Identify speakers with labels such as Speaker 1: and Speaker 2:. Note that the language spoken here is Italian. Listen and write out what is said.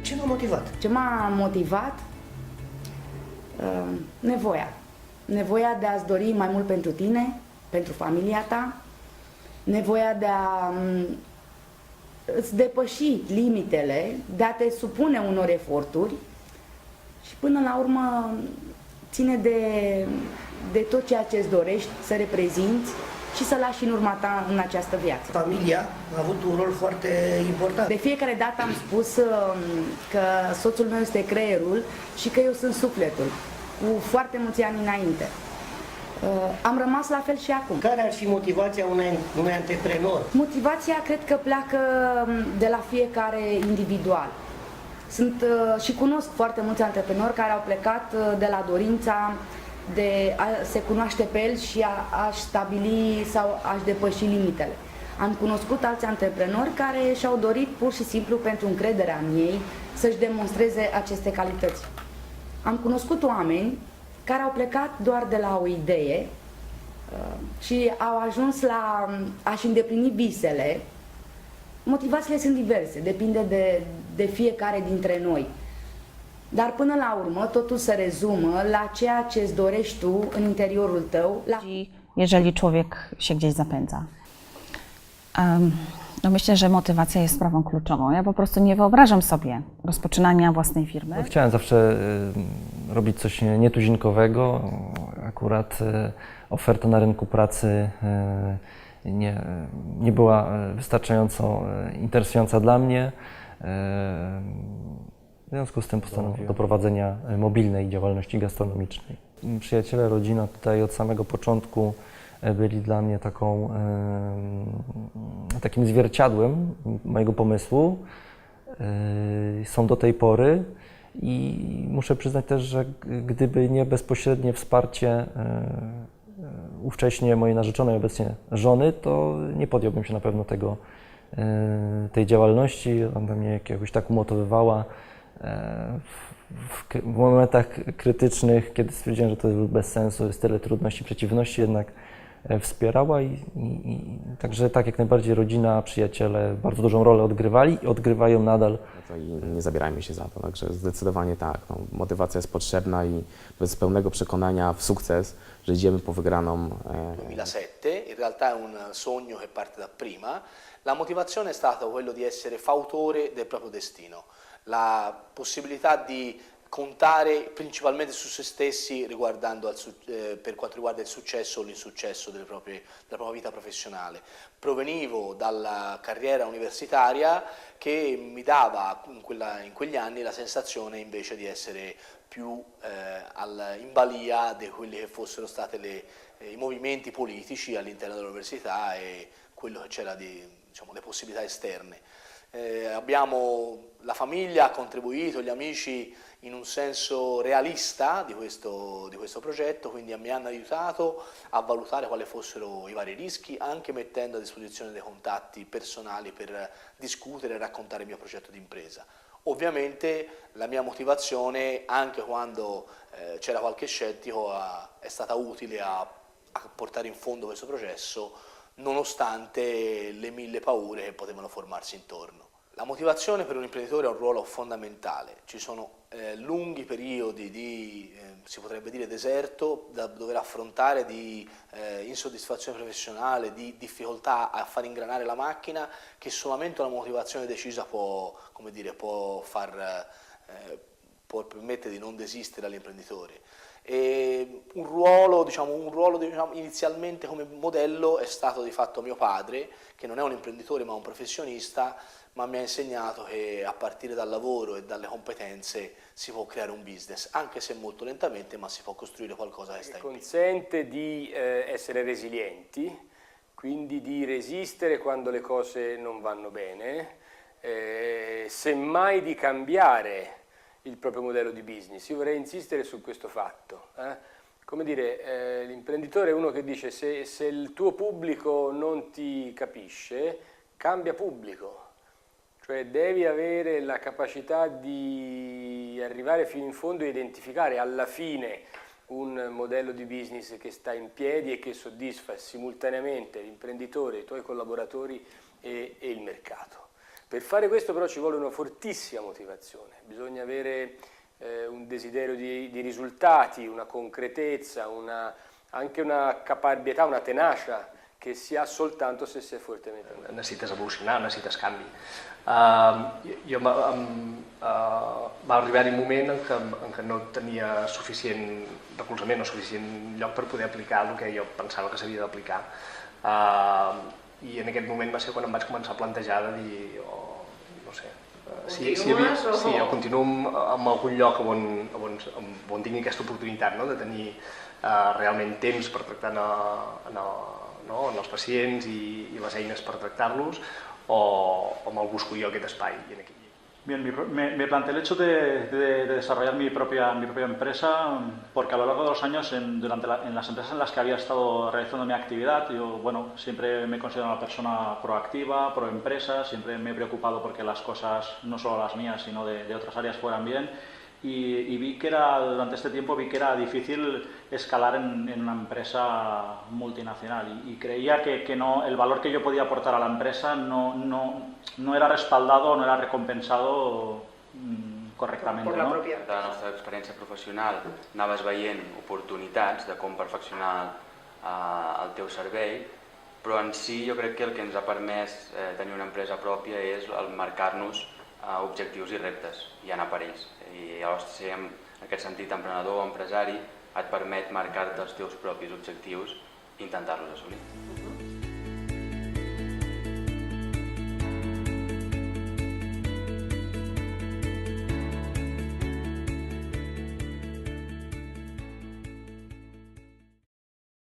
Speaker 1: Ce m-a motivat?
Speaker 2: Ce m-a motivat? Nevoia. Nevoia de a-ți dori mai mult pentru tine, pentru familia ta, nevoia de a îți depăși limitele, de a te supune unor eforturi și până la urmă ține de tot ceea ce îți dorești să reprezinți și să lași în urma ta în această viață.
Speaker 1: Familia a avut un rol foarte important.
Speaker 2: De fiecare dată am spus că soțul meu este creierul și că eu sunt sufletul, cu foarte mulți ani înainte. Am rămas la fel și acum.
Speaker 1: Care ar fi motivația unui antreprenor?
Speaker 2: Motivația cred că pleacă de la fiecare individual. Sunt și cunosc foarte mulți antreprenori care au plecat de la dorința de a se cunoaște pe el și a-și stabili sau a-și depăși limitele. Am cunoscut alți antreprenori care și-au dorit pur și simplu pentru încrederea în ei să-și demonstreze aceste calități. Am cunoscut oameni care au plecat doar de la o idee și au ajuns la a-și îndeplini visele. Motivațiile sunt diverse, depinde de fiecare dintre noi. Dar până la urmă, totul se rezumă la ceea ce îți dorești tu în interiorul tău.
Speaker 3: Jeżeli człowiek się gdzieś zapędza. No myślę, że motywacja jest sprawą kluczową. Ja po prostu nie wyobrażam sobie rozpoczynania własnej firmy.
Speaker 4: Chciałem zawsze robić coś nietuzinkowego. Akurat oferta na rynku pracy nie była wystarczająco interesująca dla mnie. W związku z tym postanowiłem do prowadzenia mobilnej działalności gastronomicznej. Przyjaciele, rodzina tutaj od samego początku byli dla mnie takim zwierciadłem mojego pomysłu. Są do tej pory i muszę przyznać też, że gdyby nie bezpośrednie wsparcie ówcześnie mojej narzeczonej, obecnie żony, to nie podjąłbym się na pewno tej działalności. Ona mnie jakoś tak umotywowała w momentach krytycznych, kiedy stwierdziłem, że to jest bez sensu, jest tyle trudności, przeciwności, jednak wspierała i także tak jak najbardziej rodzina, przyjaciele bardzo dużą rolę odgrywali i odgrywają nadal.
Speaker 5: I nie zabierajmy się za to, także zdecydowanie tak. No, motywacja jest potrzebna i bez pełnego przekonania w sukces, że idziemy po wygraną.
Speaker 6: 2007, in realtà è un sogno che parte da prima. La motivazione è stata quello di essere fautore del proprio destino, la possibilità di contare principalmente su se stessi per quanto riguarda il successo o l'insuccesso della propria vita professionale. Provenivo dalla carriera universitaria che mi dava in quegli anni la sensazione invece di essere più in balia di quelli che fossero stati i movimenti politici all'interno dell'università e quello che c'era le possibilità esterne. La famiglia ha contribuito, gli amici in un senso realista di questo progetto, quindi mi hanno aiutato a valutare quali fossero i vari rischi, anche mettendo a disposizione dei contatti personali per discutere e raccontare il mio progetto di impresa. Ovviamente la mia motivazione, anche quando c'era qualche scettico, è stata utile a portare in fondo questo processo, nonostante le 1000 paure che potevano formarsi intorno. La motivazione per un imprenditore ha un ruolo fondamentale. Ci sono lunghi periodi di, si potrebbe dire, deserto da dover affrontare, di insoddisfazione professionale, di difficoltà a far ingranare la macchina, che solamente una motivazione decisa può permettere di non desistere all'imprenditore. E un ruolo inizialmente come modello è stato di fatto mio padre, che non è un imprenditore ma un professionista, ma mi ha insegnato che a partire dal lavoro e dalle competenze si può creare un business, anche se molto lentamente, ma si può costruire qualcosa che sta in piedi.
Speaker 7: Consente di essere resilienti, quindi di resistere quando le cose non vanno bene, semmai di cambiare il proprio modello di business. Io vorrei insistere su questo fatto. Come dire, l'imprenditore è uno che dice se il tuo pubblico non ti capisce, cambia pubblico. Cioè devi avere la capacità di arrivare fino in fondo e identificare alla fine un modello di business che sta in piedi e che soddisfa simultaneamente l'imprenditore, i tuoi collaboratori e il mercato. Per fare questo però ci vuole una fortissima motivazione, bisogna avere un desiderio di risultati, una concretezza, anche una caparbietà, una tenacia che si ha soltanto se si è fortemente motivato.
Speaker 8: Necessites evolucionar, necessites canvi. Va arribar-hi un moment en què no tenia suficient recolzament o suficient lloc per poder aplicar el que jo pensava que s'havia d'aplicar. I en aquest moment va ser quan em vaig començar a plantejar de dir, no sé, si jo continuo en algun lloc on tingui aquesta oportunitat, no?, de tenir realment temps per tractar en els pacients i les eines per tractar-los, o me'l busco jo aquest espai.
Speaker 9: Bien, me planteé el hecho de desarrollar mi propia empresa porque a lo largo de los años en las empresas en las que había estado realizando mi actividad, yo siempre me considero una persona proactiva, pro empresa, siempre me he preocupado porque las cosas, no solo las mías, sino de otras áreas fueran bien. Y vi que durante este tiempo vi que era difícil escalar en una empresa multinacional y creía que no, el valor que yo podía aportar a la empresa no era respaldado, no era recompensado correctament.
Speaker 10: Per la pròpia empresa. De la nostra experiència professional anaves veient oportunitats de com perfeccionar el teu servei, però en si jo crec que el que ens ha permès tenir una empresa pròpia és el marcar-nos objectius i reptes i anar per ells. I llavors ser en aquest sentit emprenedor o empresari et permet marcar-te els teus propis objectius i intentar-los assolir.